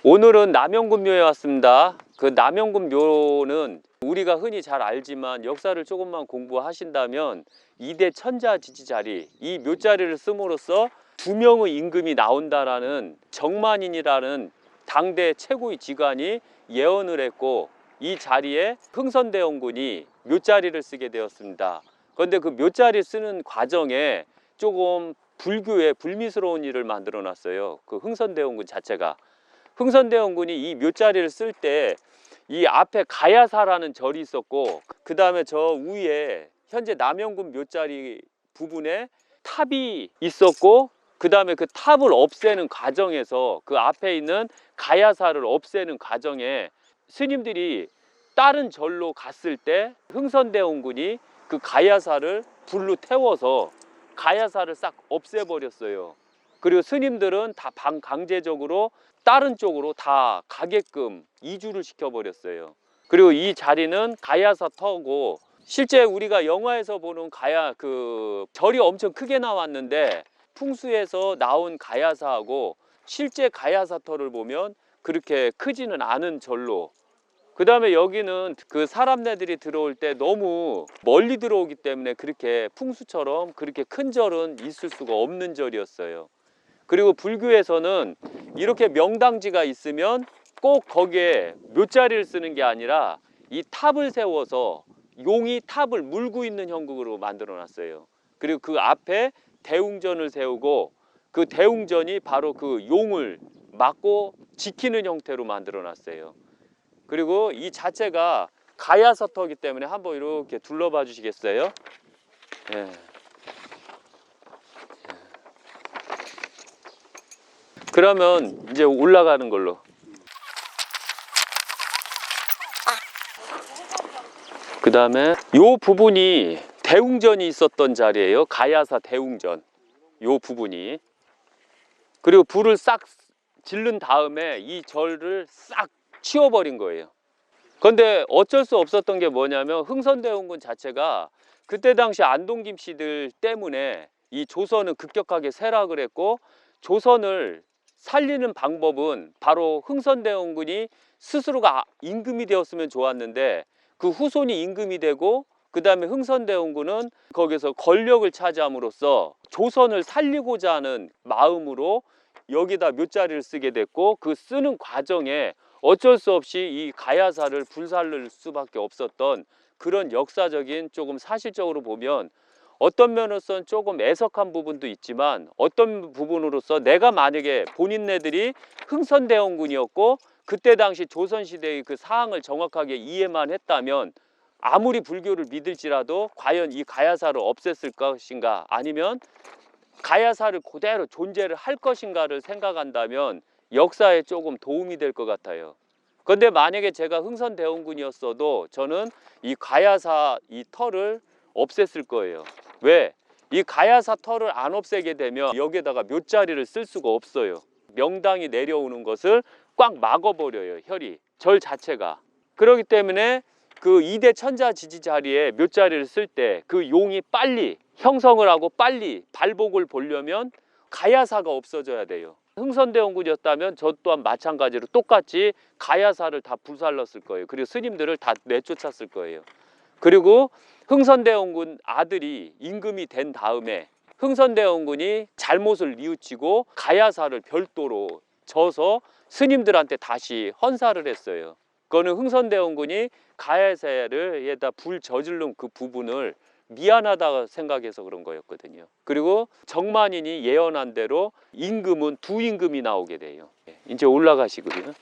오늘은 남영군묘에 왔습니다. 그 남영군묘는 우리가 흔히 잘 알지만 역사를 조금만 공부하신다면 이대 천자지지자리, 이 묘자리를 씀으로써 2명의 임금이 나온다라는 정만인이라는 당대 최고의 지관이 예언을 했고, 이 자리에 흥선대원군이 묘자리를 쓰게 되었습니다. 그런데 그 묘자리 쓰는 과정에 조금 불교의 불미스러운 일을 만들어 놨어요. 그 흥선대원군 자체가. 흥선대원군이 이 묘자리를 쓸 때 이 앞에 가야사라는 절이 있었고, 그 다음에 저 위에 현재 남영군 묘자리 부분에 탑이 있었고, 그 다음에 그 탑을 없애는 과정에서 그 앞에 있는 가야사를 없애는 과정에 스님들이 다른 절로 갔을 때 흥선대원군이 그 가야사를 불로 태워서 가야사를 싹 없애버렸어요. 그리고 스님들은 다 반강제적으로 다른 쪽으로 다 가게끔 이주를 시켜버렸어요. 그리고 이 자리는 가야사 터고, 실제 우리가 영화에서 보는 그 절이 엄청 크게 나왔는데 풍수에서 나온 가야사하고 실제 가야사 터를 보면 그렇게 크지는 않은 절로. 그 다음에 여기는 그 사람네들이 들어올 때 너무 멀리 들어오기 때문에 그렇게 풍수처럼 그렇게 큰 절은 있을 수가 없는 절이었어요. 그리고 불교에서는 이렇게 명당지가 있으면 꼭 거기에 묘자리를 쓰는 게 아니라 이 탑을 세워서 용이 탑을 물고 있는 형국으로 만들어 놨어요. 그리고 그 앞에 대웅전을 세우고 그 대웅전이 바로 그 용을 막고 지키는 형태로 만들어 놨어요. 그리고 이 자체가 가야사터이기 때문에 한번 이렇게 둘러봐 주시겠어요? 예. 그러면 이제 올라가는 걸로. 그 다음에 요 부분이 대웅전이 있었던 자리예요. 가야사 대웅전, 요 부분이. 그리고 불을 싹 질른 다음에 이 절을 싹 치워버린 거예요. 그런데 어쩔 수 없었던 게 뭐냐면 흥선대원군 자체가 그때 당시 안동김 씨들 때문에 이 조선은 급격하게 쇠락을 했고, 조선을 살리는 방법은 바로 흥선대원군이 스스로가 임금이 되었으면 좋았는데 그 후손이 임금이 되고, 그 다음에 흥선대원군은 거기서 권력을 차지함으로써 조선을 살리고자 하는 마음으로 여기다 묘자리를 쓰게 됐고, 그 쓰는 과정에 어쩔 수 없이 이 가야사를 불살를 수밖에 없었던 그런 역사적인, 조금 사실적으로 보면 어떤 면으로서는 조금 애석한 부분도 있지만, 어떤 부분으로서 내가 만약에 본인네들이 흥선대원군이었고 그때 당시 조선시대의 그 사항을 정확하게 이해만 했다면 아무리 불교를 믿을지라도 과연 이 가야사를 없앴을 것인가, 아니면 가야사를 그대로 존재를 할 것인가를 생각한다면 역사에 조금 도움이 될 것 같아요. 그런데 만약에 제가 흥선대원군이었어도 저는 이 가야사 이 터를 없앴을 거예요. 왜? 이 가야사 터를 안 없애게 되면 여기에다가 묘자리를 쓸 수가 없어요. 명당이 내려오는 것을 꽉 막아버려요, 혈이, 절 자체가. 그렇기 때문에 그 이대 천자지지 자리에 묘자리를 쓸 때 그 용이 빨리 형성을 하고 빨리 발복을 보려면 가야사가 없어져야 돼요. 흥선대원군이었다면 저 또한 마찬가지로 똑같이 가야사를 다 불살랐을 거예요. 그리고 스님들을 다 내쫓았을 거예요. 그리고 흥선대원군 아들이 임금이 된 다음에 흥선대원군이 잘못을 뉘우치고 가야사를 별도로 져서 스님들한테 다시 헌사를 했어요. 그거는 흥선대원군이 가야사에다 불 저질른 그 부분을 미안하다고 생각해서 그런 거였거든요. 그리고 정만인이 예언한 대로 임금은 2임금이 나오게 돼요. 이제 올라가시고요.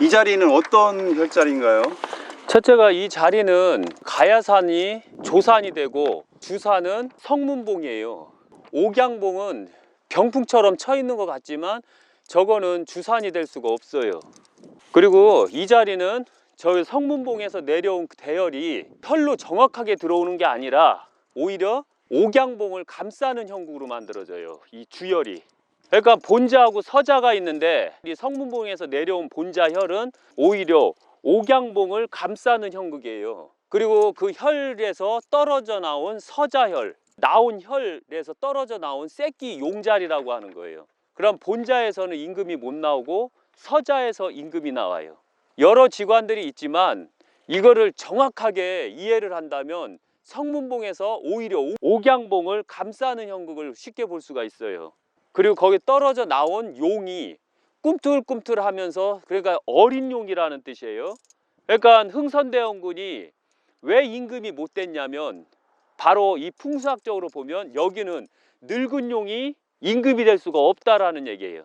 이 자리는 어떤 혈자리인가요? 첫째가, 이 자리는 가야산이 조산이 되고 주산은 성문봉이에요. 옥양봉은 병풍처럼 쳐 있는 것 같지만 저거는 주산이 될 수가 없어요. 그리고 이 자리는 저희 성문봉에서 내려온 대열이 혈로 정확하게 들어오는 게 아니라 오히려 옥양봉을 감싸는 형국으로 만들어져요. 이 주열이. 그러니까 본자하고 서자가 있는데 이 성문봉에서 내려온 본자 혈은 오히려 옥양봉을 감싸는 형국이에요. 그리고 그 혈에서 떨어져 나온 서자혈, 나온 혈에서 떨어져 나온 새끼 용자리라고 하는 거예요. 그럼 본자에서는 임금이 못 나오고 서자에서 임금이 나와요. 여러 지관들이 있지만 이거를 정확하게 이해를 한다면 성문봉에서 오히려 옥양봉을 감싸는 형국을 쉽게 볼 수가 있어요. 그리고 거기 떨어져 나온 용이 꿈틀꿈틀하면서, 그러니까 어린 용이라는 뜻이에요. 그러니까 흥선대원군이 왜 임금이 못 됐냐면 바로 이 풍수학적으로 보면 여기는 늙은 용이 임금이 될 수가 없다라는 얘기예요.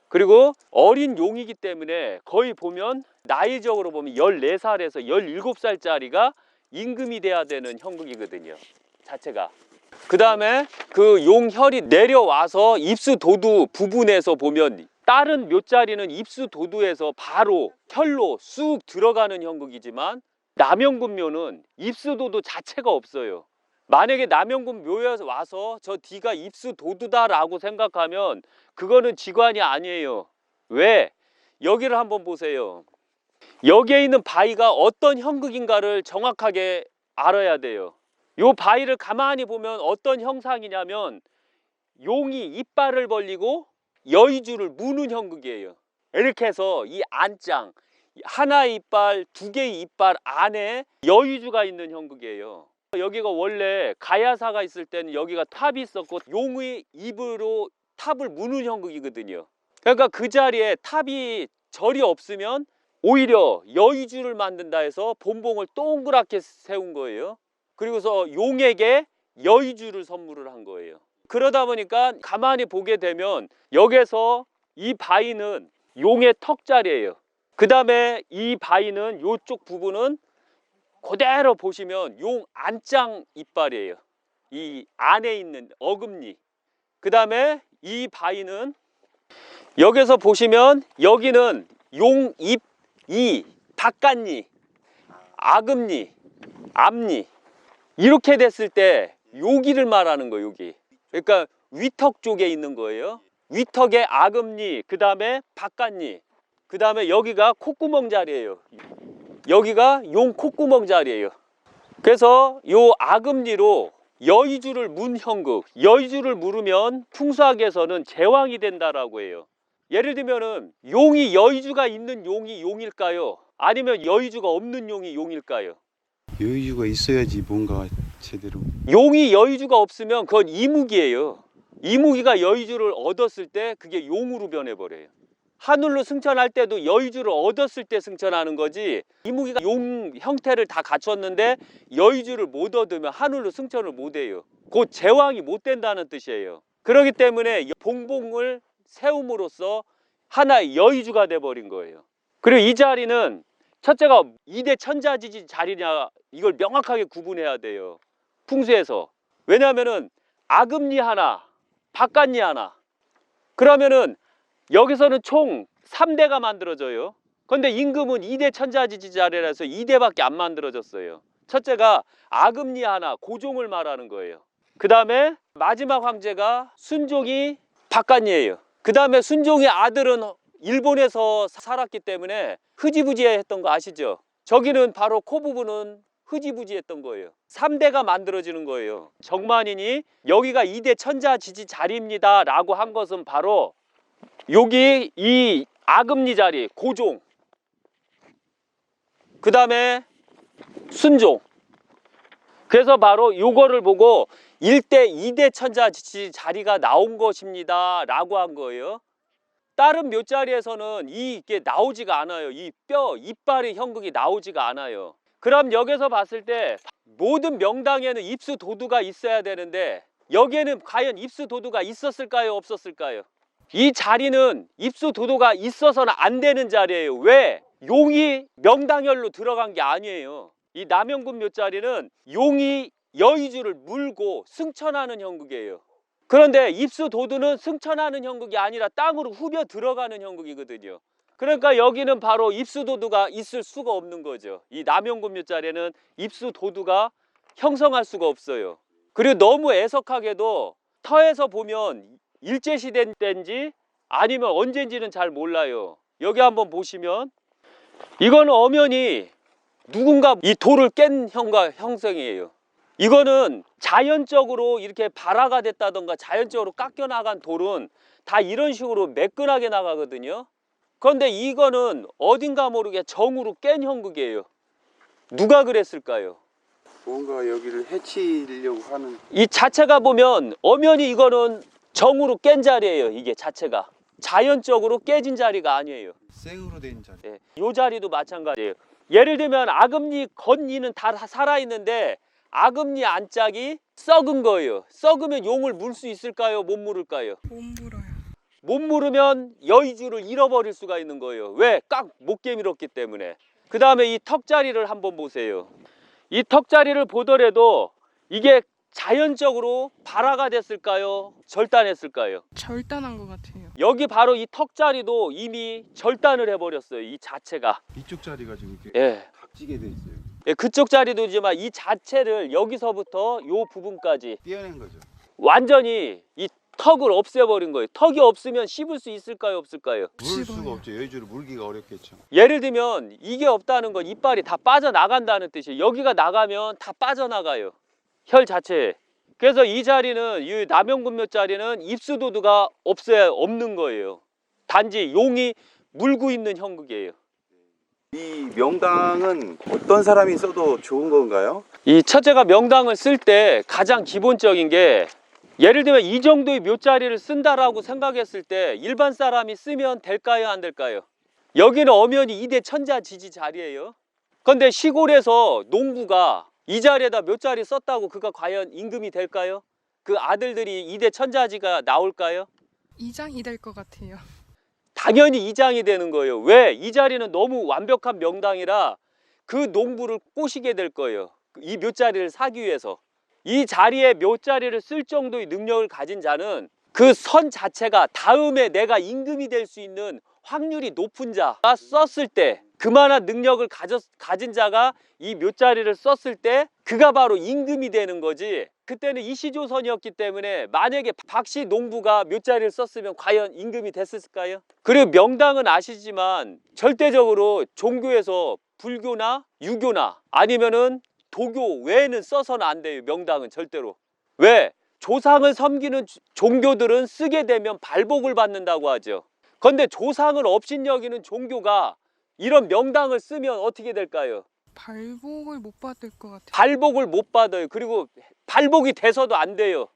그리고 어린 용이기 때문에 거의 보면 나이적으로 보면 14살에서 17살짜리가 임금이 돼야 되는 형국이거든요, 자체가. 그 다음에 그 용혈이 내려와서 입수도두 부분에서 보면 다른 묘자리는 입수도두에서 바로 혈로 쑥 들어가는 형국이지만 남영군 묘는 입수도두 자체가 없어요. 만약에 남영군 묘에 와서 저 뒤가 입수도두다라고 생각하면 그거는 지관이 아니에요. 왜? 여기를 한번 보세요. 여기에 있는 바위가 어떤 형국인가를 정확하게 알아야 돼요. 요 바위를 가만히 보면 어떤 형상이냐면 용이 이빨을 벌리고 여의주를 무는 형국이에요. 이렇게 해서 이 안장, 하나의 이빨, 두 개의 이빨 안에 여의주가 있는 형국이에요. 여기가 원래 가야사가 있을 때는 여기가 탑이 있었고 용의 입으로 탑을 무는 형국이거든요. 그러니까 그 자리에 탑이 절이 없으면 오히려 여의주를 만든다 해서 본봉을 동그랗게 세운 거예요. 그리고서 용에게 여의주를 선물을 한 거예요. 그러다 보니까 가만히 보게 되면 여기서 이 바위는 용의 턱자리예요. 그 다음에 이 바위는 이쪽 부분은 그대로 보시면 용 안장 이빨이에요. 이 안에 있는 어금니. 그 다음에 이 바위는 여기서 보시면 여기는 용 입, 이 바깥니, 아금니, 앞니. 이렇게 됐을 때 여기를 말하는 거예요. 여기. 그러니까 위턱 쪽에 있는 거예요. 위턱의 아금니, 그 다음에 바깥니, 그 다음에 여기가 콧구멍 자리예요. 여기가 용 콧구멍 자리예요. 그래서 요 아금니로 여의주를 문 형국, 여의주를 물으면 풍수학에서는 제왕이 된다라고 해요. 예를 들면은 용이 여의주가 있는 용이 용일까요? 아니면 여의주가 없는 용이 용일까요? 여유가 있어야지 뭔가 제대로. 용이 여의주가 없으면 그건 이무기예요. 이무기가 여의주를 얻었을 때 그게 용으로 변해버려요. 하늘로 승천할 때도 여의주를 얻었을 때 승천하는 거지, 이무기가 용 형태를 다 갖췄는데 여의주를 못 얻으면 하늘로 승천을 못 해요. 곧 제왕이 못 된다는 뜻이에요. 그렇기 때문에 봉봉을 세움으로써 하나의 여의주가 돼버린 거예요. 그리고 이 자리는 첫째가 이대 천자지지 자리냐, 이걸 명확하게 구분해야 돼요, 풍수에서. 왜냐하면은 아금니 하나, 바깥니 하나, 그러면은 여기서는 총 3대가 만들어져요. 근데 임금은 2대 천자지지 자리라서 2대밖에 안 만들어졌어요. 첫째가 아금니 하나, 고종을 말하는 거예요. 그 다음에 마지막 황제가 순종이 바깥니예요. 그 다음에 순종의 아들은 일본에서 살았기 때문에 흐지부지했던 거 아시죠? 저기는 바로 코 부분은 흐지부지했던 거예요. 3대가 만들어지는 거예요. 정만인이 여기가 2대 천자지지 자리입니다 라고 한 것은 바로 여기 이 아금니 자리, 고종, 그 다음에 순종. 그래서 바로 요거를 보고 1대 2대 천자지지 자리가 나온 것입니다 라고 한 거예요. 다른 묘자리에서는 이게 나오지가 않아요. 이 뼈, 이빨의 형국이 나오지가 않아요. 그럼 여기서 봤을 때 모든 명당에는 입수도두가 있어야 되는데 여기에는 과연 입수도두가 있었을까요, 없었을까요? 이 자리는 입수도두가 있어서는 안 되는 자리예요. 왜? 용이 명당열로 들어간 게 아니에요. 이 남영군 묘자리는 용이 여의주를 물고 승천하는 형국이에요. 그런데 입수도두는 승천하는 형국이 아니라 땅으로 후벼 들어가는 형국이거든요. 그러니까 여기는 바로 입수도두가 있을 수가 없는 거죠. 이 남영군묘자리에는 입수도두가 형성할 수가 없어요. 그리고 너무 애석하게도 터에서 보면 일제시대 때인지 아니면 언젠지는 잘 몰라요. 여기 한번 보시면 이거는 엄연히 누군가 이 돌을 깬 형성이에요. 이거는 자연적으로 이렇게 발화가 됐다던가 자연적으로 깎여 나간 돌은 다 이런 식으로 매끈하게 나가거든요. 그런데 이거는 어딘가 모르게 정으로 깬 형극이에요. 누가 그랬을까요? 뭔가 여기를 해치려고 하는. 이 자체가 보면 엄연히 이거는 정으로 깬 자리예요. 이게 자체가 자연적으로 깨진 자리가 아니에요. 생으로 된 자리. 예, 이 자리도 마찬가지예요. 예를 들면 아금니 건니는 다 살아있는데 아금니 안짝이 썩은 거예요. 썩으면 용을 물 수 있을까요? 못 물을까요? 못 물어요. 못 물으면 여의주를 잃어버릴 수가 있는 거예요. 왜? 꽉 못 깨밀었기 때문에. 그 다음에 이 턱자리를 한번 보세요. 이 턱자리를 보더라도 이게 자연적으로 발화가 됐을까요? 절단했을까요? 절단한 것 같아요. 여기 바로 이 턱자리도 이미 절단을 해버렸어요. 이 자체가. 이쪽 자리가 지금 이렇게 예. 각지게 돼 있어요. 예, 그쪽 자리도지만 이 자체를 여기서부터 요 부분까지 떼어낸 거죠. 완전히 이 턱을 없애버린 거예요. 턱이 없으면 씹을 수 있을까요? 없을까요? 물 씹어요. 수가 없죠. 여의주를 물기가 어렵겠죠. 예를 들면 이게 없다는 건 이빨이 다 빠져나간다는 뜻이에요. 여기가 나가면 다 빠져나가요. 혈 자체에. 그래서 이 자리는 이 남영군묘 자리는 입수도두가 없는 거예요. 단지 용이 물고 있는 형극이에요. 이 명당은 어떤 사람이 써도 좋은 건가요? 이 첫째가 명당을 쓸 때 가장 기본적인 게 예를 들면 이 정도의 묘자리를 쓴다라고 생각했을 때 일반 사람이 쓰면 될까요? 안 될까요? 여기는 엄연히 이대 천자지지 자리예요. 그런데 시골에서 농부가 이 자리에다 묘자리 썼다고 그가 과연 임금이 될까요? 그 아들들이 이대 천자지가 나올까요? 이장이 될 것 같아요. 당연히 이장이 되는 거예요. 왜? 이 자리는 너무 완벽한 명당이라 그 농부를 꼬시게 될 거예요. 이 묘자리를 사기 위해서. 이 자리에 묘자리를 쓸 정도의 능력을 가진 자는 그 선 자체가 다음에 내가 임금이 될 수 있는 확률이 높은 자가 썼을 때 그만한 능력을 가진 자가 이 묘자리를 썼을 때 그가 바로 임금이 되는 거지. 그때는 이시조선이었기 때문에 만약에 박씨 농부가 묘자리를 썼으면 과연 임금이 됐을까요? 그리고 명당은 아시지만 절대적으로 종교에서 불교나 유교나 아니면은 도교 외에는 써서는 안 돼요. 명당은 절대로. 왜? 조상을 섬기는 종교들은 쓰게 되면 발복을 받는다고 하죠. 그런데 조상을 업신여기는 종교가 이런 명당을 쓰면 어떻게 될까요? 발복을 못 받을 것 같아요. 발복을 못 받아요. 그리고 발복이 돼서도 안 돼요.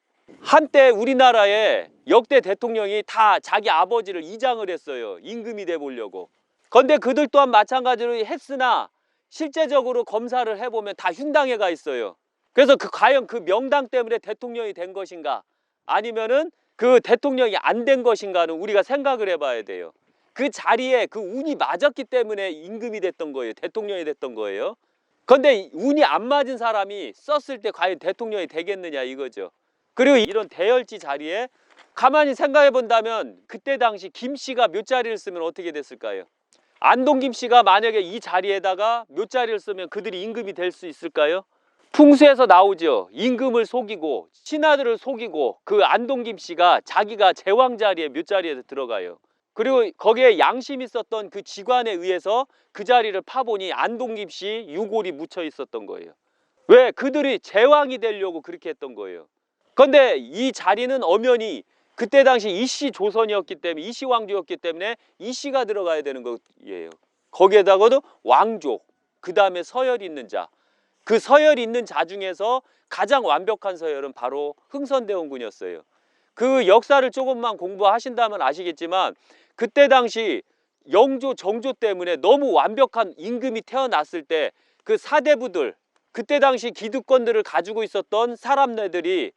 한때 우리나라에 역대 대통령이 다 자기 아버지를 이장을 했어요. 임금이 돼 보려고. 그런데 그들 또한 마찬가지로 했으나 실제적으로 검사를 해보면 다 흉당해 가 있어요. 그래서 과연 그 명당 때문에 대통령이 된 것인가 아니면은 그 대통령이 안 된 것인가는 우리가 생각을 해봐야 돼요. 그 자리에 그 운이 맞았기 때문에 임금이 됐던 거예요. 대통령이 됐던 거예요. 그런데 운이 안 맞은 사람이 썼을 때 과연 대통령이 되겠느냐 이거죠. 그리고 이런 대열지 자리에 가만히 생각해 본다면 그때 당시 김씨가 묘자리를 쓰면 어떻게 됐을까요? 안동 김씨가 만약에 이 자리에다가 묘자리를 쓰면 그들이 임금이 될 수 있을까요? 풍수에서 나오죠. 임금을 속이고 신하들을 속이고 그 안동 김씨가 자기가 제왕 자리에 묘자리에 들어가요. 그리고 거기에 양심이 있었던 그 직관에 의해서 그 자리를 파보니 안동 김씨 유골이 묻혀 있었던 거예요. 왜? 그들이 제왕이 되려고 그렇게 했던 거예요. 그런데 이 자리는 엄연히 그때 당시 이씨 조선이었기 때문에 이씨 왕조였기 때문에 이씨가 들어가야 되는 거예요. 거기에다가도 왕족, 그 다음에 서열이 있는 자. 그 서열이 있는 자 중에서 가장 완벽한 서열은 바로 흥선대원군이었어요. 그 역사를 조금만 공부하신다면 아시겠지만 그때 당시 영조, 정조 때문에 너무 완벽한 임금이 태어났을 때 그 사대부들, 그때 당시 기득권들을 가지고 있었던 사람들이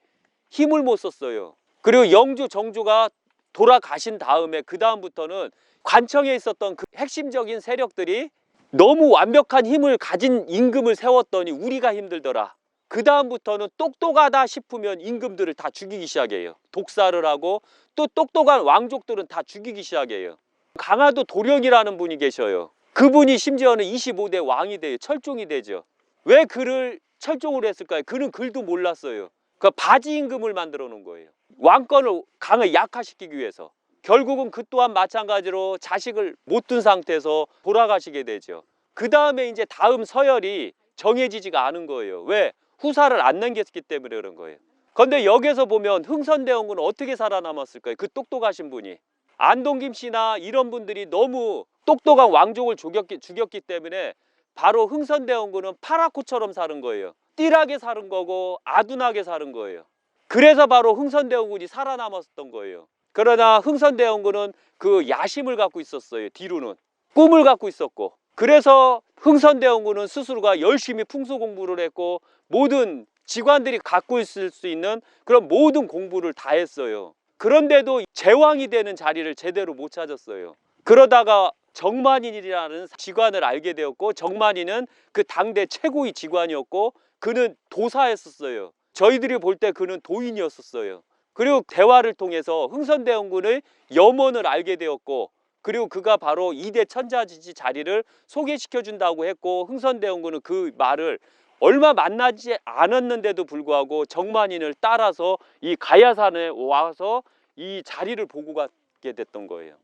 힘을 못 썼어요. 그리고 영조, 정조가 돌아가신 다음에 그 다음부터는 관청에 있었던 그 핵심적인 세력들이 너무 완벽한 힘을 가진 임금을 세웠더니 우리가 힘들더라. 그 다음부터는 똑똑하다 싶으면 임금들을 다 죽이기 시작해요. 독살을 하고 또 똑똑한 왕족들은 다 죽이기 시작해요. 강화도 도령이라는 분이 계셔요. 그분이 심지어는 25대 왕이 돼요. 철종이 되죠. 왜 그를 철종으로 했을까요? 그는 글도 몰랐어요. 그 바지 임금을 만들어 놓은 거예요. 왕권을 강을 약화시키기 위해서. 결국은 그 또한 마찬가지로 자식을 못 둔 상태에서 돌아가시게 되죠. 그 다음에 이제 다음 서열이 정해지지가 않은 거예요. 왜? 후사를 안 남겼기 때문에 그런 거예요. 그런데 여기서 보면 흥선대원군은 어떻게 살아남았을까요? 그 똑똑하신 분이. 안동김 씨나 이런 분들이 너무 똑똑한 왕족을 죽였기 때문에 바로 흥선대원군은 파라코처럼 사는 거예요. 띠라게 사는 거고 아둔하게 사는 거예요. 그래서 바로 흥선대원군이 살아남았던 거예요. 그러나 흥선대원군은 그 야심을 갖고 있었어요. 뒤로는 꿈을 갖고 있었고, 그래서 흥선대원군은 스스로가 열심히 풍수 공부를 했고 모든 직관들이 갖고 있을 수 있는 그런 모든 공부를 다 했어요. 그런데도 제왕이 되는 자리를 제대로 못 찾았어요. 그러다가 정만인이라는 직관을 알게 되었고, 정만인은 그 당대 최고의 직관이었고 그는 도사였었어요. 저희들이 볼 때 그는 도인이었었어요. 그리고 대화를 통해서 흥선대원군의 염원을 알게 되었고, 그리고 그가 바로 2대 천자지지 자리를 소개시켜 준다고 했고, 흥선대원군은 그 말을 얼마 만나지 않았는데도 불구하고 정만인을 따라서 이 가야산에 와서 이 자리를 보고 가게 됐던 거예요.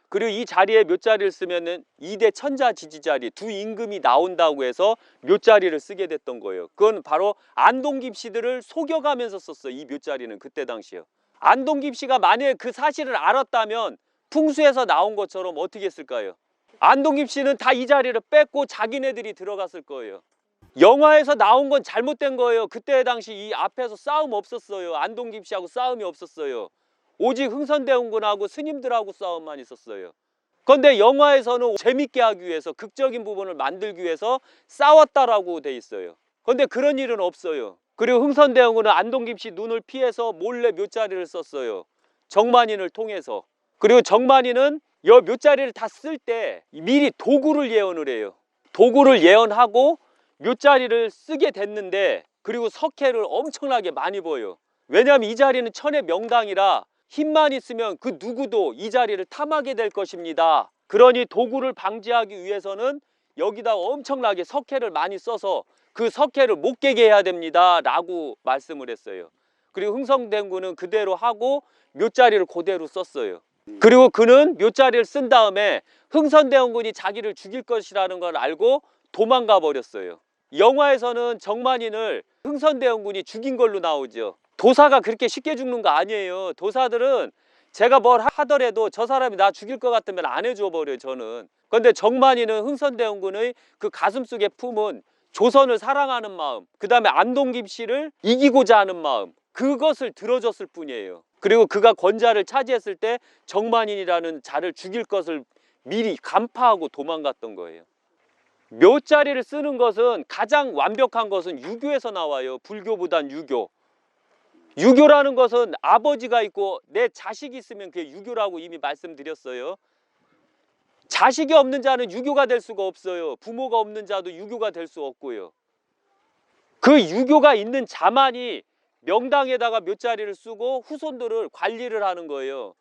그리고 이 자리에 몇 자리를 쓰면은 2대 천자지지 자리, 두 임금이 나온다고 해서 몇 자리를 쓰게 됐던 거예요. 그건 바로 안동김 씨들을 속여가면서 썼어요. 이 몇 자리는 그때 당시에요. 안동김 씨가 만약에 그 사실을 알았다면 풍수에서 나온 것처럼 어떻게 했을까요? 안동김 씨는 다 이 자리를 뺏고 자기네들이 들어갔을 거예요. 영화에서 나온 건 잘못된 거예요. 그때 당시 이 앞에서 싸움 없었어요. 안동김 씨하고 싸움이 없었어요. 오직 흥선대원군하고 스님들하고 싸움만 있었어요. 그런데 영화에서는 재밌게 하기 위해서, 극적인 부분을 만들기 위해서 싸웠다라고 돼 있어요. 그런데 그런 일은 없어요. 그리고 흥선대원군은 안동김 씨 눈을 피해서 몰래 몇 자리를 썼어요. 정만인을 통해서. 그리고 정만인은 이 몇 자리를 다 쓸 때 미리 도구를 예언을 해요. 도구를 예언하고 몇 자리를 쓰게 됐는데, 그리고 석회를 엄청나게 많이 보여요. 왜냐하면 이 자리는 천의 명당이라 힘만 있으면 그 누구도 이 자리를 탐하게 될 것입니다. 그러니 도구를 방지하기 위해서는 여기다 엄청나게 석회를 많이 써서 그 석회를 못 깨게 해야 됩니다 라고 말씀을 했어요. 그리고 흥선대원군은 그대로 하고 몇 자리를 그대로 썼어요. 그리고 그는 몇 자리를 쓴 다음에 흥선대원군이 자기를 죽일 것이라는 걸 알고 도망가 버렸어요. 영화에서는 정만인을 흥선대원군이 죽인 걸로 나오죠. 도사가 그렇게 쉽게 죽는 거 아니에요. 도사들은 제가 뭘 하더라도 저 사람이 나 죽일 것 같으면 안 해줘 버려요, 저는. 그런데 정만인은 흥선대원군의 그 가슴속에 품은 조선을 사랑하는 마음, 그 다음에 안동김 씨를 이기고자 하는 마음, 그것을 들어줬을 뿐이에요. 그리고 그가 권자를 차지했을 때 정만인이라는 자를 죽일 것을 미리 간파하고 도망갔던 거예요. 몇 자리를 쓰는 것은 가장 완벽한 것은 유교에서 나와요. 불교보단 유교. 유교라는 것은 아버지가 있고 내 자식이 있으면 그게 유교라고 이미 말씀드렸어요. 자식이 없는 자는 유교가 될 수가 없어요. 부모가 없는 자도 유교가 될 수 없고요. 그 유교가 있는 자만이 명당에다가 몇 자리를 쓰고 후손들을 관리를 하는 거예요.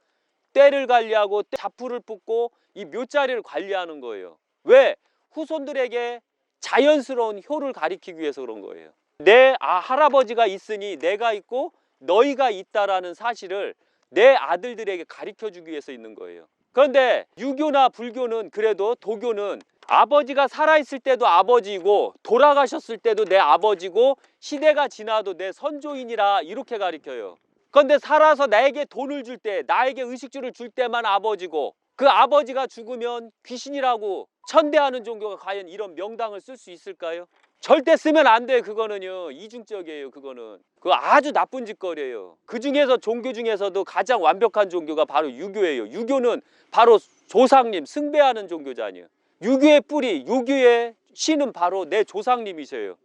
때를 관리하고 자풀을 뽑고 이 몇 자리를 관리하는 거예요. 왜? 후손들에게 자연스러운 효를 가리키기 위해서 그런 거예요. 내 할아버지가 있으니 내가 있고 너희가 있다라는 사실을 내 아들들에게 가르쳐주기 위해서 있는 거예요. 그런데 유교나 불교는, 그래도 도교는 아버지가 살아있을 때도 아버지이고 돌아가셨을 때도 내 아버지고 시대가 지나도 내 선조인이라 이렇게 가르쳐요. 그런데 살아서 나에게 돈을 줄 때, 나에게 의식주를 줄 때만 아버지고, 그 아버지가 죽으면 귀신이라고 천대하는 종교가 과연 이런 명당을 쓸 수 있을까요? 절대 쓰면 안 돼. 그거는요, 이중적이에요. 그거는 그거 아주 나쁜 짓거리예요. 그 중에서 종교 중에서도 가장 완벽한 종교가 바로 유교예요. 유교는 바로 조상님 숭배하는 종교잖아요. 유교의 뿌리, 유교의 신은 바로 내 조상님이셔요.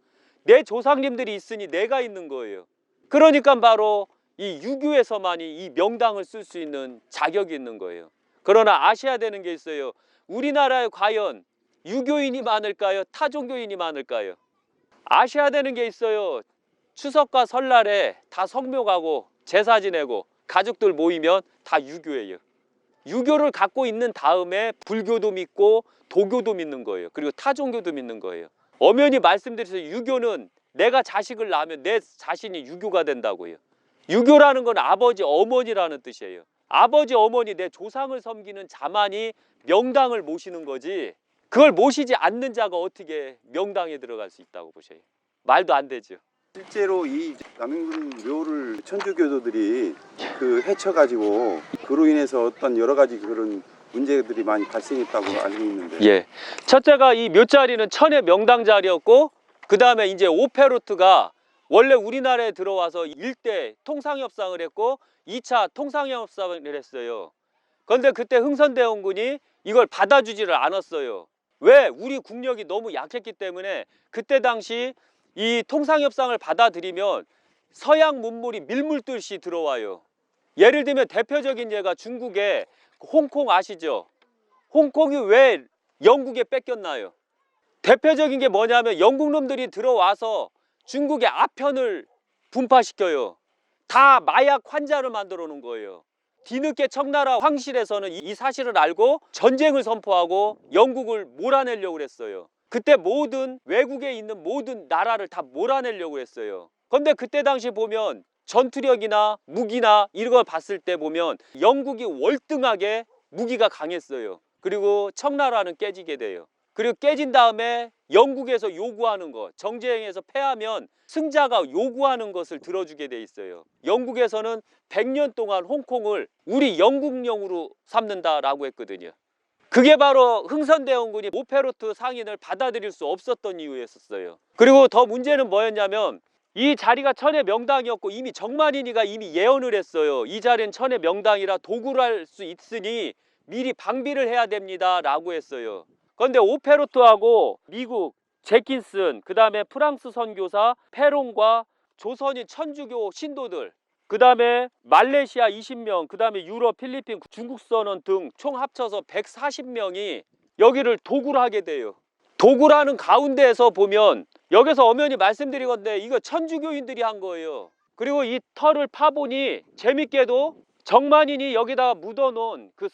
내 조상님들이 있으니 내가 있는 거예요. 그러니까 바로 이 유교에서만이 이 명당을 쓸 수 있는 자격이 있는 거예요. 그러나 아셔야 되는 게 있어요. 우리나라에 과연 유교인이 많을까요? 타종교인이 많을까요? 아셔야 되는 게 있어요. 추석과 설날에 다 성묘 가고 제사 지내고 가족들 모이면 다 유교예요. 유교를 갖고 있는 다음에 불교도 믿고 도교도 믿는 거예요. 그리고 타종교도 믿는 거예요. 엄연히 말씀드려서 유교는 내가 자식을 낳으면 내 자신이 유교가 된다고요. 유교라는 건 아버지, 어머니라는 뜻이에요. 아버지, 어머니, 내 조상을 섬기는 자만이 명당을 모시는 거지, 그걸 모시지 않는 자가 어떻게 명당에 들어갈 수 있다고 보셔요. 말도 안 되죠. 실제로 이 남영군 묘를 천주교도들이 그 해쳐가지고 그로 인해서 어떤 여러 가지 그런 문제들이 많이 발생했다고 알고 있는데. 예. 첫째가 이 묘자리는 천의 명당 자리였고, 그 다음에 이제 오페로트가 원래 우리나라에 들어와서 1대 통상협상을 했고 2차 통상협상을 했어요. 그런데 그때 흥선대원군이 이걸 받아주지를 않았어요. 왜? 우리 국력이 너무 약했기 때문에. 그때 당시 이 통상협상을 받아들이면 서양 문물이 밀물듯이 들어와요. 예를 들면 대표적인 예가 중국의 홍콩 아시죠? 홍콩이 왜 영국에 뺏겼나요? 대표적인 게 뭐냐면 영국 놈들이 들어와서 중국의 아편을 분파시켜요. 다 마약 환자를 만들어 놓은 거예요. 뒤늦게 청나라 황실에서는 이 사실을 알고 전쟁을 선포하고 영국을 몰아내려고 했어요. 그때 모든 외국에 있는 모든 나라를 다 몰아내려고 했어요. 그런데 그때 당시 보면 전투력이나 무기나 이런 걸 봤을 때 보면 영국이 월등하게 무기가 강했어요. 그리고 청나라는 깨지게 돼요. 그리고 깨진 다음에 영국에서 요구하는 것, 정쟁에서 패하면 승자가 요구하는 것을 들어주게 돼 있어요. 영국에서는 100년 동안 홍콩을 우리 영국령으로 삼는다라고 했거든요. 그게 바로 흥선대원군이 오페로트 상인을 받아들일 수 없었던 이유였었어요. 그리고 더 문제는 뭐였냐면 이 자리가 천의 명당이었고 이미 정만인이가 이미 예언을 했어요. 이 자리는 천의 명당이라 도굴 할 수 있으니 미리 방비를 해야 됩니다 라고 했어요. 그런데 오페로트하고 미국 제킨슨, 그 다음에 프랑스 선교사 페롱과 조선인 천주교 신도들, 그 다음에 말레이시아 20명, 그 다음에 유럽, 필리핀, 중국 선원 등 총 합쳐서 140명이 여기를 도굴하게 돼요. 도굴하는 가운데에서 보면 여기서 엄연히 말씀드린 건데 이거 천주교인들이 한 거예요. 그리고 이 터를 파보니 재밌게도 정만인이 여기다가 묻어놓은 그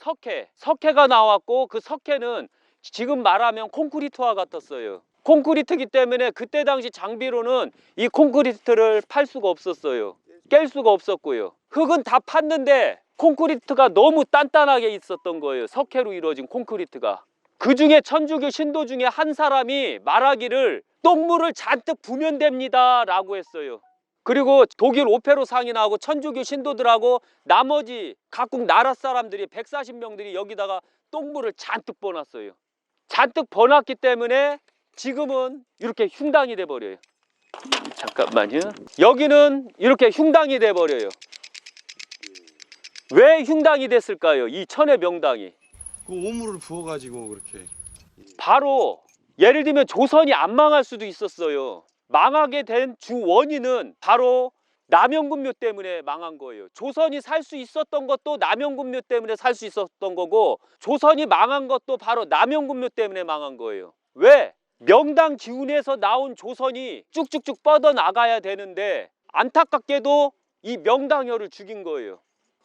석회가 나왔고, 그 석회는 지금 말하면 콘크리트와 같았어요. 콘크리트이기 때문에 그때 당시 장비로는 이 콘크리트를 팔 수가 없었어요. 깰 수가 없었고요. 흙은 다 팠는데 콘크리트가 너무 단단하게 있었던 거예요. 석회로 이루어진 콘크리트가. 그 중에 천주교 신도 중에 한 사람이 말하기를 똥물을 잔뜩 부면 됩니다 라고 했어요. 그리고 독일 오페로 상인하고 천주교 신도들하고 나머지 각국 나라 사람들이 140명들이 여기다가 똥물을 잔뜩 버놨어요. 잔뜩 버놨기 때문에 지금은 이렇게 흉당이 돼 버려요. 잠깐만요. 여기는 이렇게 흉당이 돼 버려요. 왜 흉당이 됐을까요? 이 천의 명당이. 그 오물을 부어가지고 그렇게. 바로 예를 들면 조선이 안 망할 수도 있었어요. 망하게 된 주 원인은 바로 남영군묘 때문에 망한 거예요. 조선이 살 수 있었던 것도 남영군묘 때문에 살 수 있었던 거고, 조선이 망한 것도 바로 남영군묘 때문에 망한 거예요. 왜? 명당 기운에서 나온 조선이 쭉쭉쭉 뻗어나가야 되는데 안타깝게도 이 명당혈을 죽인 거예요.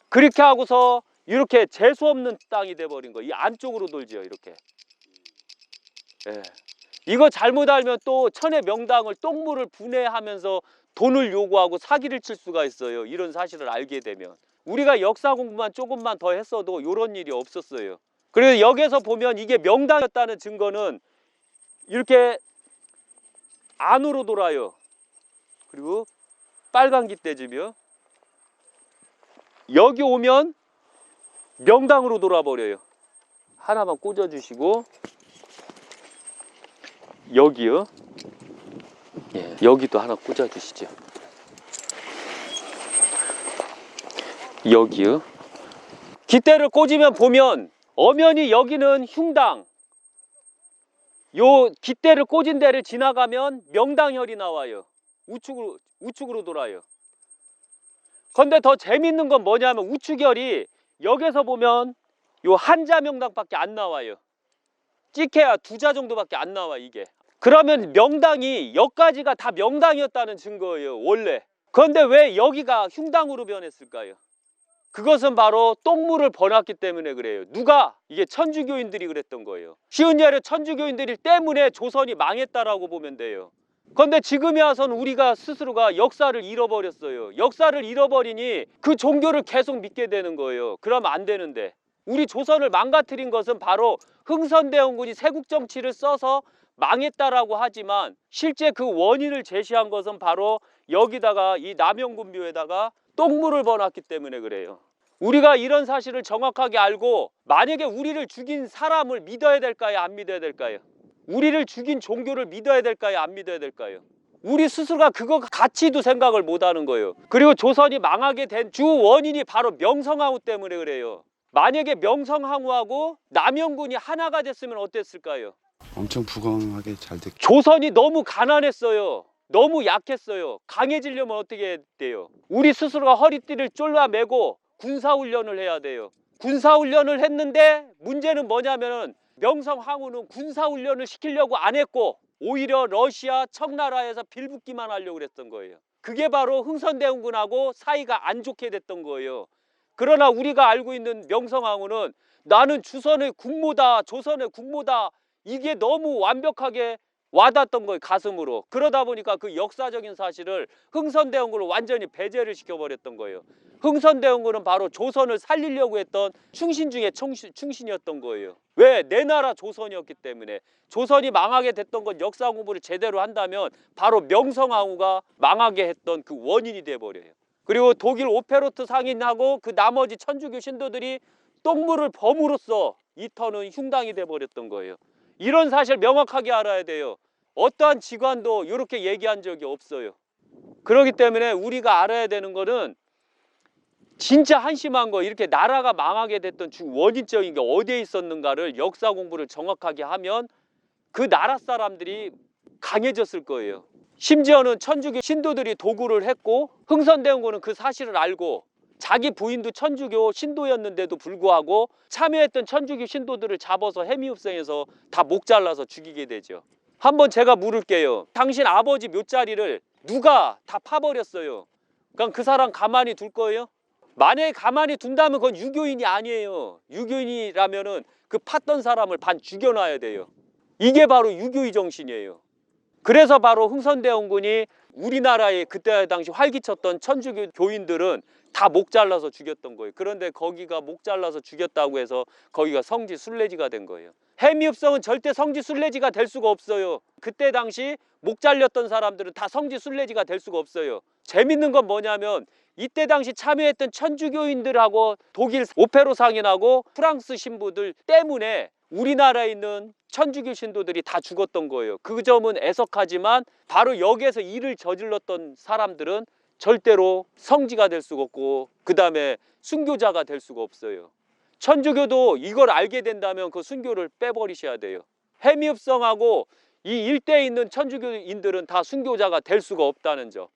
그렇게 하고서 이렇게 재수없는 땅이 돼버린 거예요. 이 안쪽으로 돌죠 이렇게. 예. 이거 잘못 알면 또 천의 명당을 똥물을 분해하면서 돈을 요구하고 사기를 칠 수가 있어요. 이런 사실을 알게 되면. 우리가 역사 공부만 조금만 더 했어도 이런 일이 없었어요. 그래서 여기서 보면 이게 명당이었다는 증거는 이렇게 안으로 돌아요. 그리고 빨간 깃대지며 여기 오면 명당으로 돌아버려요. 하나만 꽂아주시고 여기요. 예, 여기도 하나 꽂아주시죠. 여기요. 깃대를 꽂으면 보면 엄연히 여기는 흉당, 요 깃대를 꽂은 데를 지나가면 명당혈이 나와요. 우측으로 돌아요. 근데 더 재밌는 건 뭐냐면 우측혈이 여기서 보면 요 한자 명당밖에 안 나와요. 찍혀야 2자 정도밖에 안 나와 이게. 그러면 명당이 여기까지가 다 명당이었다는 증거예요 원래. 그런데 왜 여기가 흉당으로 변했을까요? 그것은 바로 똥물을 버놨기 때문에 그래요. 누가? 이게 천주교인들이 그랬던 거예요. 쉬운 예로 천주교인들이 때문에 조선이 망했다라고 보면 돼요. 그런데 지금에 와서는 우리가 스스로가 역사를 잃어버렸어요. 역사를 잃어버리니 그 종교를 계속 믿게 되는 거예요. 그러면 안 되는데, 우리 조선을 망가뜨린 것은 바로 흥선대원군이 세국정치를 써서 망했다라고 하지만 실제 그 원인을 제시한 것은 바로 여기다가 이 남영군묘에다가 똥물을 버놨기 때문에 그래요. 우리가 이런 사실을 정확하게 알고 만약에 우리를 죽인 사람을 믿어야 될까요? 안 믿어야 될까요? 우리를 죽인 종교를 믿어야 될까요? 안 믿어야 될까요? 우리 스스로가 그거 가치도 생각을 못하는 거예요. 그리고 조선이 망하게 된 주 원인이 바로 명성황후 때문에 그래요. 만약에 명성황후하고 남영군이 하나가 됐으면 어땠을까요? 엄청 부강하게 잘 됐. 조선이 너무 가난했어요. 너무 약했어요. 강해지려면 어떻게 해야 돼요? 우리 스스로가 허리띠를 졸라매고 군사훈련을 해야 돼요. 군사훈련을 했는데 문제는 뭐냐면은 명성황후는 군사훈련을 시키려고 안 했고 오히려 러시아 청나라에서 빌붙기만 하려고 그랬던 거예요. 그게 바로 흥선대원군하고 사이가 안 좋게 됐던 거예요. 그러나 우리가 알고 있는 명성황후는 나는 조선의 국모다, 조선의 국모다, 이게 너무 완벽하게 와닿았던 거예요, 가슴으로. 그러다 보니까 그 역사적인 사실을 흥선대원군을 완전히 배제를 시켜버렸던 거예요. 흥선대원군은 바로 조선을 살리려고 했던 충신 중에 충신이었던 거예요. 왜? 내 나라 조선이었기 때문에. 조선이 망하게 됐던 건 역사 공부를 제대로 한다면 바로 명성황후가 망하게 했던 그 원인이 돼버려요. 그리고 독일 오페로트 상인하고 그 나머지 천주교 신도들이 똥물을 범으로써 이 터는 흉당이 돼버렸던 거예요. 이런 사실 명확하게 알아야 돼요. 어떠한 지관도 이렇게 얘기한 적이 없어요. 그렇기 때문에 우리가 알아야 되는 거는 진짜 한심한 거, 이렇게 나라가 망하게 됐던 주 원인적인 게 어디에 있었는가를 역사 공부를 정확하게 하면 그 나라 사람들이 강해졌을 거예요. 심지어는 천주교 신도들이 도구를 했고 흥선대원군은 그 사실을 알고 자기 부인도 천주교 신도였는데도 불구하고 참여했던 천주교 신도들을 잡아서 해미읍성에서 다 목 잘라서 죽이게 되죠. 한번 제가 물을게요. 당신 아버지 묘자리를 누가 다 파버렸어요. 그럼 그 사람 가만히 둘 거예요? 만약에 가만히 둔다면 그건 유교인이 아니에요. 유교인이라면은 그 팠던 사람을 반 죽여놔야 돼요. 이게 바로 유교의 정신이에요. 그래서 바로 흥선대원군이 우리나라에 그때 당시 활기쳤던 천주교 교인들은 다 목 잘라서 죽였던 거예요. 그런데 거기가 목 잘라서 죽였다고 해서 거기가 성지 순례지가 된 거예요. 해미읍성은 절대 성지 순례지가 될 수가 없어요. 그때 당시 목 잘렸던 사람들은 다 성지 순례지가 될 수가 없어요. 재밌는 건 뭐냐면 이때 당시 참여했던 천주교인들하고 독일 오페로 상인하고 프랑스 신부들 때문에 우리나라에 있는 천주교 신도들이 다 죽었던 거예요. 그 점은 애석하지만 바로 여기에서 일을 저질렀던 사람들은 절대로 성지가 될 수가 없고 그 다음에 순교자가 될 수가 없어요. 천주교도 이걸 알게 된다면 그 순교를 빼버리셔야 돼요. 해미읍성하고 이 일대에 있는 천주교인들은 다 순교자가 될 수가 없다는 점.